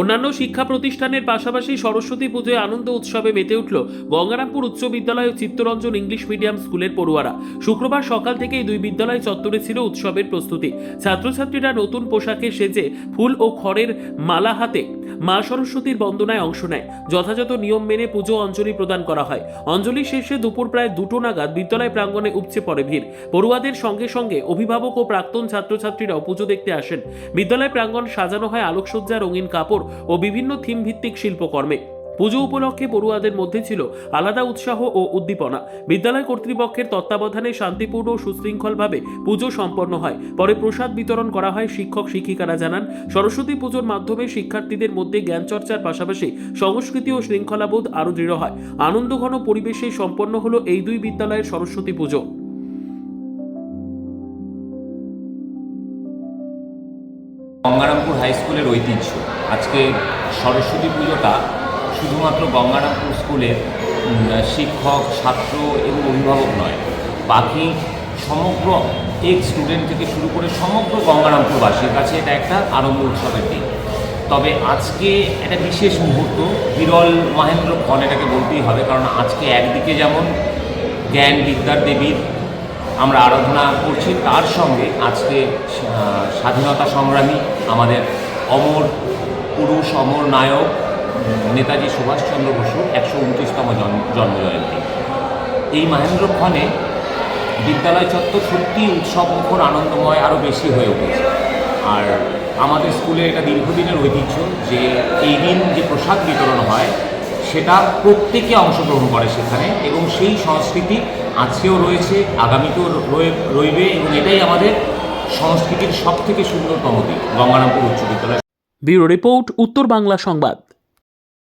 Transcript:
অন্যান্য শিক্ষা প্রতিষ্ঠানের পাশাপাশি সরস্বতী পুজোয় আনন্দ উৎসবে মেতে উঠল গঙ্গারামপুর উচ্চ বিদ্যালয় ও চিত্তরঞ্জন ইংলিশ মিডিয়াম স্কুলের পড়ুয়ারা। শুক্রবার সকাল থেকেই দুই বিদ্যালয় চত্বরে ছিল উৎসবের প্রস্তুতি। ছাত্রছাত্রীরা নতুন পোশাকে সেজে ফুল ও খড়ের মালা হাতে মা সরস্বতীর বন্দনায় অংশ নেয়। যথাযথ নিয়ম মেনে পুজো অঞ্জলি প্রদান করা হয়। অঞ্জলি শেষে দুপুর প্রায় 2টো নাগাদ বিদ্যালয় প্রাঙ্গণে উপচে পড়ে ভিড়। পড়ুয়াদের সঙ্গে সঙ্গে অভিভাবক ও প্রাক্তন ছাত্রছাত্রীরাও পুজো দেখতে আসেন। বিদ্যালয় প্রাঙ্গণ সাজানো হয় আলোকসজ্জা, রঙিন কাপড় ও বিভিন্ন থিম ভিত্তিক শিল্পকর্মে। পুজো উপলক্ষে পড়ুয়াদের মধ্যে ছিল আলাদা উৎসাহ ও উদ্দীপনা। বিদ্যালয় কর্তৃপক্ষের তত্ত্বাবধানে শান্তিপূর্ণ ও সুশৃঙ্খলভাবে পুজো সম্পন্ন হয়। পরে প্রসাদ বিতরণ করা হয়। শিক্ষক শিক্ষিকারা জানান, সরস্বতী পুজোর মাধ্যমে শিক্ষার্থীদের মধ্যে জ্ঞান চর্চার পাশাপাশি সংস্কৃতি ও শৃঙ্খলাবোধ আরও দৃঢ় হয়। আনন্দঘন পরিবেশে সম্পন্ন হলো এই দুই বিদ্যালয়ের সরস্বতী পুজো। গঙ্গারামপুর হাই স্কুলের ঐতিহ্য আজকে সরস্বতী পুজোটা শুধুমাত্র গঙ্গারামপুর স্কুলের শিক্ষক, ছাত্র এবং অভিভাবক নয়, বাকি সমগ্র স্টুডেন্ট থেকে শুরু করে সমগ্র গঙ্গারামপুরবাসীর কাছে এটা একটা আনন্দ উৎসবের দিন। তবে আজকে একটা বিশেষ মুহূর্ত, বিরল মহেন্দ্রক্ষণ এটাকে বলতেই হবে, কারণ আজকে একদিকে যেমন জ্ঞান বিদ্যার দেবীর আমরা আরাধনা করছি, তার সঙ্গে আজকে স্বাধীনতা সংগ্রামী আমাদের অমর পুরুষ, অমর নায়ক নেতাজি সুভাষচন্দ্র বসুর 129তম জন্মজয়ন্তী। এই মহেন্দ্রক্ষণে বিদ্যালয় চত্বর সত্যি উৎসবমুখর, আনন্দময় আরও বেশি হয়ে উঠেছে। আর আমাদের স্কুলের এটা দীর্ঘদিনের ঐতিহ্য যে এই দিন যে প্রসাদ বিতরণ হয় সেটা প্রত্যেকে অংশগ্রহণ করে সেখানে, এবং সেই সংস্কৃতি আজকেও রয়েছে, আগামীতেও রইবে, এবং এটাই আমাদের সংস্কৃতির সবথেকে সুন্দরতম দিক গঙ্গারামপুর উচ্চ বিদ্যালয়। ব্যুরো রিপোর্ট, উত্তর বাংলা সংবাদ।